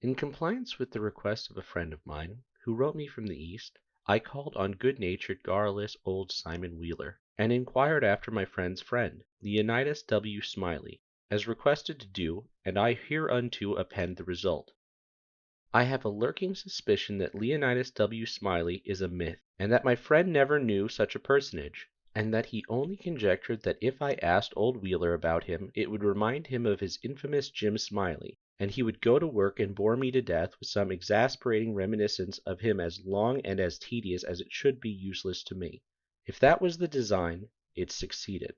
In compliance with the request of a friend of mine, who wrote me from the East, I called on good-natured, garrulous old Simon Wheeler, and inquired after my friend's friend, Leonidas W. Smiley, as requested to do, and I hereunto append the result. I have a lurking suspicion that Leonidas W. Smiley is a myth, and that my friend never knew such a personage, and that he only conjectured that if I asked old Wheeler about him it would remind him of his infamous Jim Smiley, and he would go to work and bore me to death with some exasperating reminiscence of him as long and as tedious as it should be useless to me. If that was the design, it succeeded.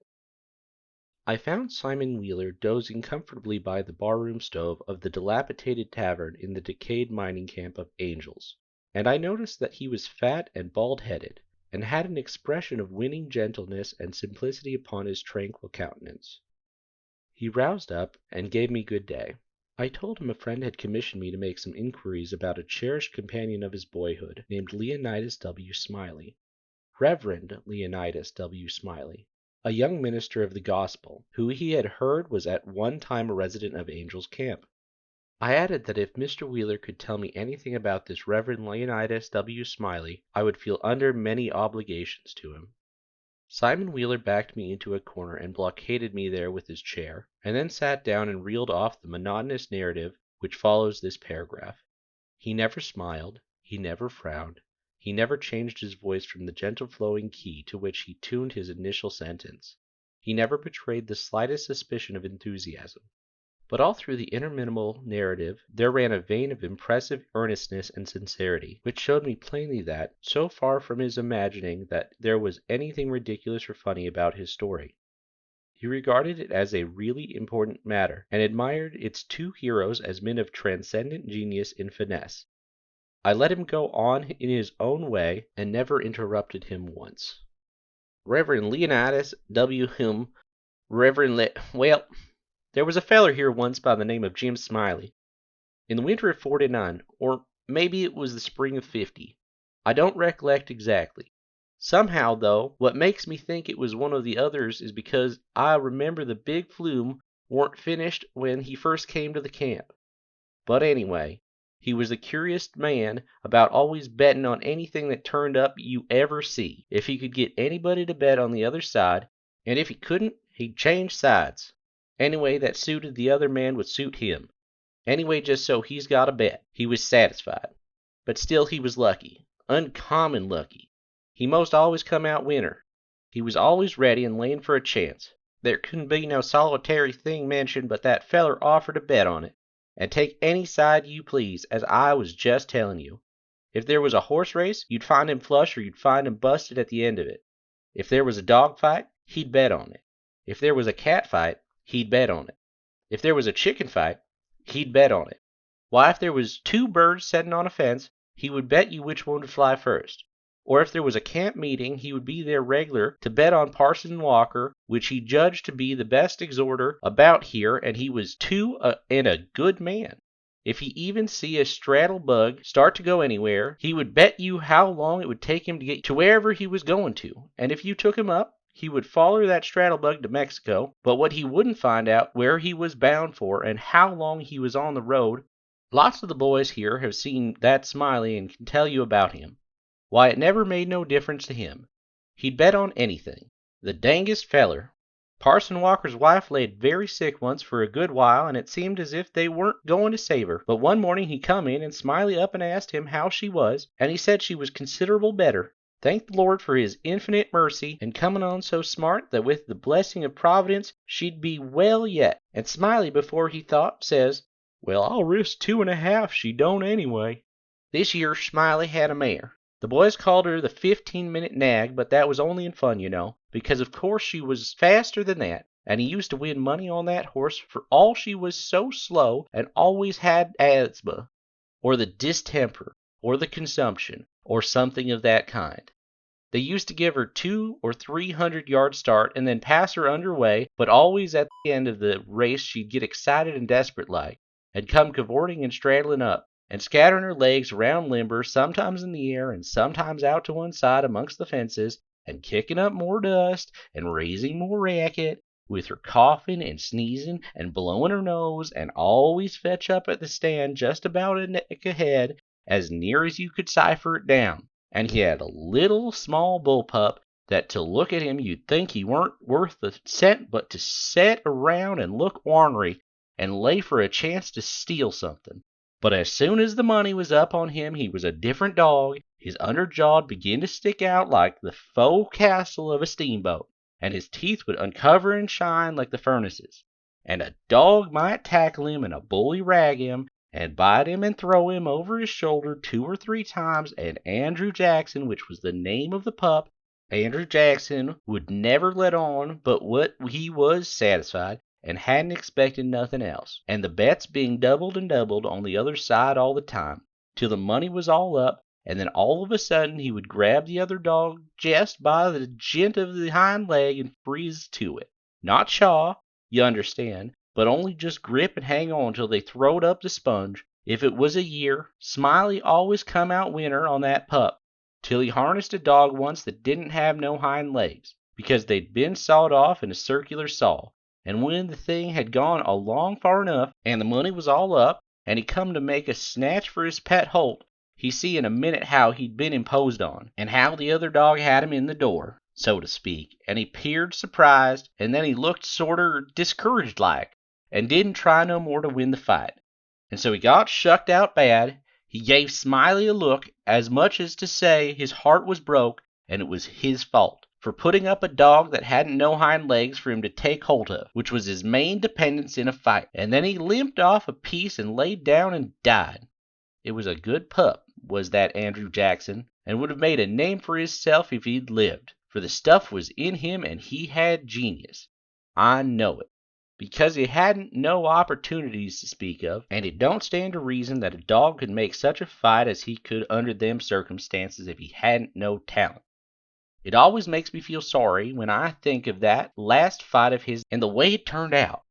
I found Simon Wheeler dozing comfortably by the barroom stove of the dilapidated tavern in the decayed mining camp of Angels, and I noticed that he was fat and bald-headed, and had an expression of winning gentleness and simplicity upon his tranquil countenance. He roused up and gave me good day. I told him a friend had commissioned me to make some inquiries about a cherished companion of his boyhood, named Leonidas W. Smiley, Reverend Leonidas W. Smiley, a young minister of the gospel, who he had heard was at one time a resident of Angel's Camp. I added that if Mr. Wheeler could tell me anything about this Reverend Leonidas W. Smiley, I would feel under many obligations to him. Simon Wheeler backed me into a corner and blockaded me there with his chair, and then sat down and reeled off the monotonous narrative which follows this paragraph. He never smiled, he never frowned, he never changed his voice from the gentle flowing key to which he tuned his initial sentence. He never betrayed the slightest suspicion of enthusiasm. But all through the interminable narrative there ran a vein of impressive earnestness and sincerity, which showed me plainly that, so far from his imagining that there was anything ridiculous or funny about his story, he regarded it as a really important matter, and admired its two heroes as men of transcendent genius in finesse. I let him go on in his own way, and never interrupted him once. Reverend Leonidas W. Well, there was a feller here once by the name of Jim Smiley. In the winter of '49, or maybe it was the spring of '50. I don't recollect exactly. Somehow, though, what makes me think it was one of the others is because I remember the big flume warn't finished when he first came to the camp. But anyway, he was the curiousest man about, always betting on anything that turned up you ever see, if he could get anybody to bet on the other side, and if he couldn't, he'd change sides. Anyway, that suited the other man would suit him. Anyway, just so he's got a bet, he was satisfied. But still he was lucky. Uncommon lucky. He most always come out winner. He was always ready and laying for a chance. There couldn't be no solitary thing mentioned but that feller offered to bet on it, and take any side you please, as I was just telling you. If there was a horse race, you'd find him flush or you'd find him busted at the end of it. If there was a dog fight, he'd bet on it. If there was a cat fight, he'd bet on it. If there was a chicken fight, he'd bet on it. Why, if there was two birds setting on a fence, he would bet you which one would fly first. Or if there was a camp meeting, he would be there reg'lar to bet on Parson Walker, which he judged to be the best exhorter about here, and he was and a good man. If he even see a straddle bug start to go anywhere, he would bet you how long it would take him to get to wherever he was going to, and if you took him up, he would follow that straddle bug to Mexico, but what he wouldn't find out where he was bound for and how long he was on the road. Lots of the boys here have seen that Smiley and can tell you about him. Why, it never made no difference to him. He'd bet on anything. The dangest feller. Parson Walker's wife laid very sick once for a good while, and it seemed as if they weren't going to save her. But one morning he come in, and Smiley up and asked him how she was, and he said she was considerable better. Thank the Lord for his infinite mercy, and coming on so smart that with the blessing of Providence she'd be well yet. And Smiley, before he thought, says, "Well, I'll risk 2.5 she don't anyway." This year Smiley had a mare. The boys called her the 15-minute nag, but that was only in fun, you know, because of course she was faster than that, and he used to win money on that horse for all she was so slow and always had asthma, or the distemper, or the consumption, or something of that kind. They used to give her 200 or 300-yard start and then pass her underway, but always at the end of the race she'd get excited and desperate like, and come cavorting and straddling up, and scattering her legs around limber, sometimes in the air and sometimes out to one side amongst the fences, and kicking up more dust and raising more racket, with her coughing and sneezing and blowing her nose, and always fetch up at the stand just about a neck ahead, as near as you could cipher it down. And he had a little small bull pup that to look at him you'd think he weren't worth a cent but to set around and look ornery and lay for a chance to steal something. But as soon as the money was up on him he was a different dog. His underjaw began to stick out like the forecastle of a steamboat, and his teeth would uncover and shine like the furnaces. And a dog might tackle him and a bully rag him and bite him and throw him over his shoulder 2 or 3 times, and Andrew Jackson, which was the name of the pup, Andrew Jackson would never let on but what he was satisfied and hadn't expected nothing else, and the bets being doubled and doubled on the other side all the time, till the money was all up, and then all of a sudden he would grab the other dog just by the jint of the hind leg and freeze to it. Not chaw, you understand, but only just grip and hang on till they throwed up the sponge. If it was a year, Smiley always come out winner on that pup, till he harnessed a dog once that didn't have no hind legs, because they'd been sawed off in a circular saw, and when the thing had gone along far enough, and the money was all up, and he come to make a snatch for his pet Holt, he see in a minute how he'd been imposed on, and how the other dog had him in the door, so to speak, and he peered surprised, and then he looked sorter discouraged like, and didn't try no more to win the fight. And so he got shucked out bad. He gave Smiley a look, as much as to say his heart was broke, and it was his fault, for putting up a dog that hadn't no hind legs for him to take hold of, which was his main dependence in a fight. And then he limped off a piece and laid down and died. It was a good pup, was that Andrew Jackson, and would have made a name for hisself if he'd lived, for the stuff was in him and he had genius. I know it, because he hadn't no opportunities to speak of, and it don't stand to reason that a dog could make such a fight as he could under them circumstances if he hadn't no talent. It always makes me feel sorry when I think of that last fight of his and the way it turned out.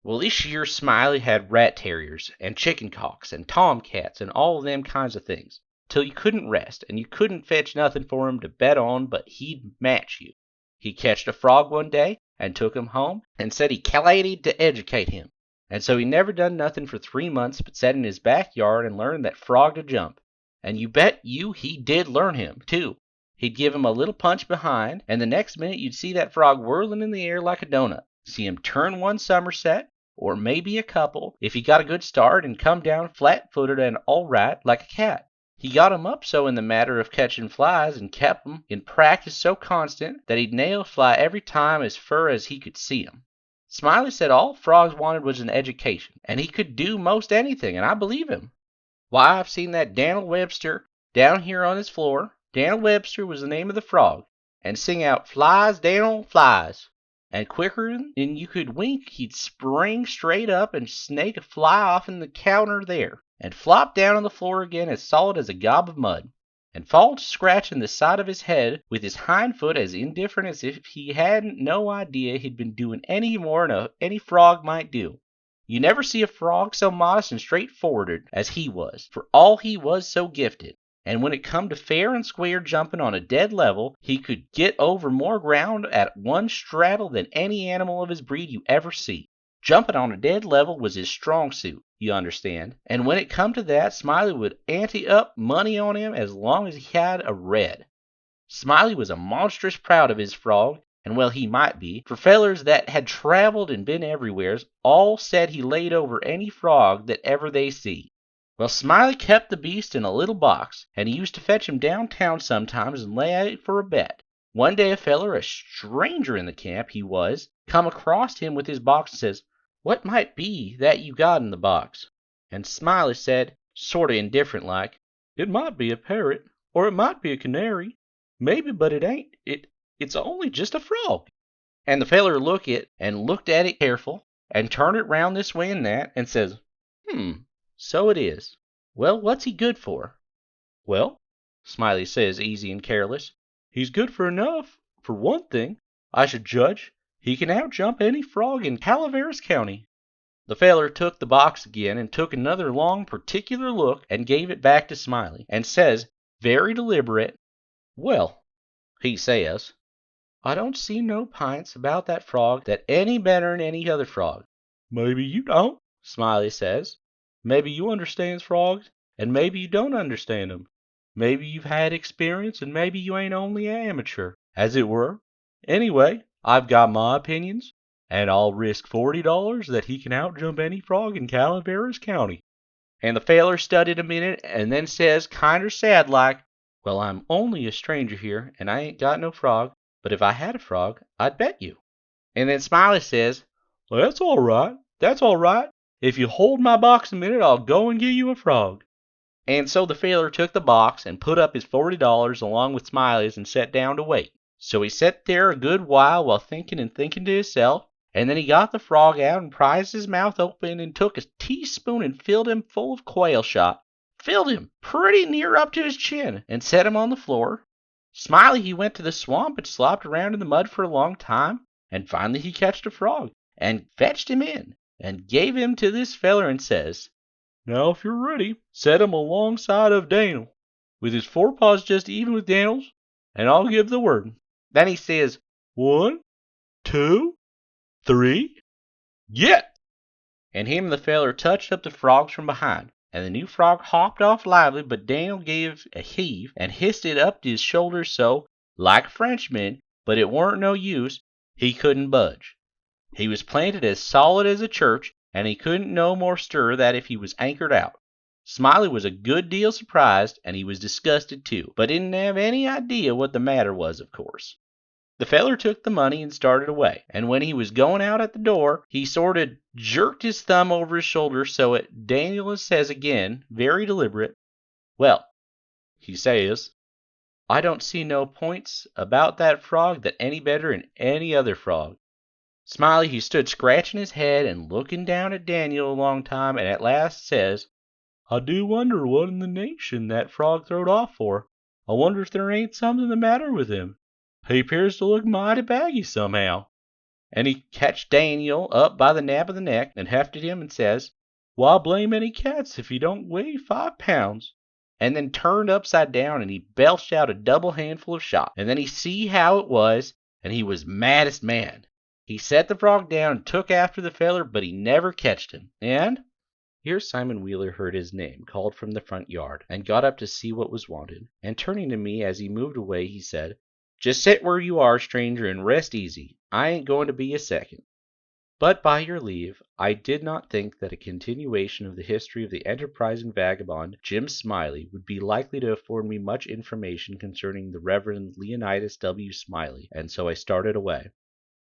Well, this year Smiley had rat terriers and chicken cocks and tomcats and all them kinds of things, till you couldn't rest, and you couldn't fetch nothing for him to bet on but he'd match you. He catched a frog one day and took him home and said he calculated to educate him, and so he never done nothing for 3 months but sat in his backyard and learned that frog to jump. And you bet you he did learn him, too. He'd give him a little punch behind, and the next minute you'd see that frog whirling in the air like a donut. See him turn one somerset, or maybe a couple, if he got a good start, and come down flat-footed and all right like a cat. He got him up so in the matter of catching flies, and kept 'em in practice so constant that he'd nail a fly every time as fur as he could see 'em. Smiley said all frogs wanted was an education, and he could do most anything, and I believe him. Why, I've seen that Dan'l Webster down here on his floor. Dan'l Webster was the name of the frog, and sing out, "Flies, Dan'l, flies." And quicker'n you could wink, he'd spring straight up and snake a fly off'n the counter there, and flop down on the floor again as solid as a gob of mud, and fall to scratching the side of his head with his hind foot as indifferent as if he hadn't no idea he'd been doing any more'n any frog might do. You never see a frog so modest and straightforward as he was, for all he was so gifted. And when it come to fair and square jumping on a dead level, he could get over more ground at one straddle than any animal of his breed you ever see. Jumping on a dead level was his strong suit, you understand, and when it come to that, Smiley would ante up money on him as long as he had a red. Smiley was a monstrous proud of his frog, and well he might be, for fellers that had traveled and been everywheres all said he laid over any frog that ever they see. Well, Smiley kept the beast in a little box, and he used to fetch him downtown sometimes and lay out for a bet. One day a feller, a stranger in the camp he was, come across him with his box and says, "What might be that you got in the box?" And Smiley said, sorta indifferent like, "It might be a parrot, or it might be a canary. Maybe, but it ain't. It's only just a frog." And the feller looked at it careful, and turned it round this way and that, and says, "So it is. Well, what's he good for?" "Well," Smiley says, easy and careless, "he's good for enough. For one thing, I should judge, he can outjump any frog in Calaveras County." The feller took the box again, and took another long particular look, and gave it back to Smiley, and says, very deliberate, "Well," he says, I don't see no pints about that frog that any better'n any other frog. Maybe you don't, Smiley says. Maybe you understands frogs, and maybe you don't understand 'em. Maybe you've had experience, and maybe you ain't only a amateur, as it were. Anyway, I've got my opinions, and I'll risk $40 that he can outjump any frog in Calaveras County. And the feller studied a minute, and then says, kinder sad like, well, I'm only a stranger here, and I ain't got no frog, but if I had a frog, I'd bet you. And then Smiley says, well, that's all right. That's all right. If you hold my box a minute, I'll go and get you a frog. And so the feller took the box and put up his $40 along with Smiley's and sat down to wait. So he sat there a good while thinking and thinking to himself, and then he got the frog out and prized his mouth open and took a teaspoon and filled him full of quail shot. Filled him pretty near up to his chin and set him on the floor. Smiley he went to the swamp and slopped around in the mud for a long time, and finally he catched a frog and fetched him in and gave him to this feller and says, now if you're ready, set him alongside of Daniel, with his forepaws just even with Daniel's, and I'll give the word. Then he says, 1, 2, 3, get! And him and the feller touched up the frogs from behind, and the new frog hopped off lively, but Daniel gave a heave and hissed it up to his shoulders so, like a Frenchman, but it warn't no use, he couldn't budge. He was planted as solid as a church, and he couldn't no more stir that if he was anchored out. Smiley was a good deal surprised, and he was disgusted too, but didn't have any idea what the matter was, of course. The feller took the money and started away, and when he was going out at the door, he sorta jerked his thumb over his shoulder so it Daniel says again, very deliberate, well, he says, I don't see no points about that frog that any better'n any other frog. Smiley he stood scratching his head and looking down at Daniel a long time, and at last says, I do wonder what in the nation that frog throwed off for. I wonder if there ain't something the matter with him. He appears to look mighty baggy somehow. And he catched Daniel up by the nape of the neck and hefted him and says, why blame any cats if he don't weigh 5 pounds? And then turned upside down and he belched out a double handful of shot. And then he see how it was, and he was maddest mad. He set the frog down and took after the feller, but he never catched him. And here Simon Wheeler heard his name called from the front yard, and got up to see what was wanted. And turning to me as he moved away, he said, just sit where you are, stranger, and rest easy. I ain't going to be a second. But by your leave, I did not think that a continuation of the history of the enterprising vagabond Jim Smiley would be likely to afford me much information concerning the Reverend Leonidas W. Smiley, and so I started away.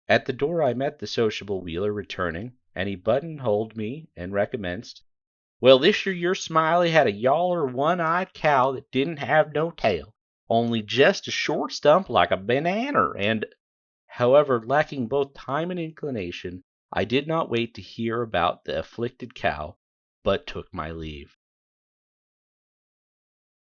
At the door I met the sociable Wheeler returning, and he buttonholed me and recommenced, well, this your Smiley had a yaller one-eyed cow that didn't have no tail, only just a short stump like a banana, and, however, lacking both time and inclination, I did not wait to hear about the afflicted cow, but took my leave.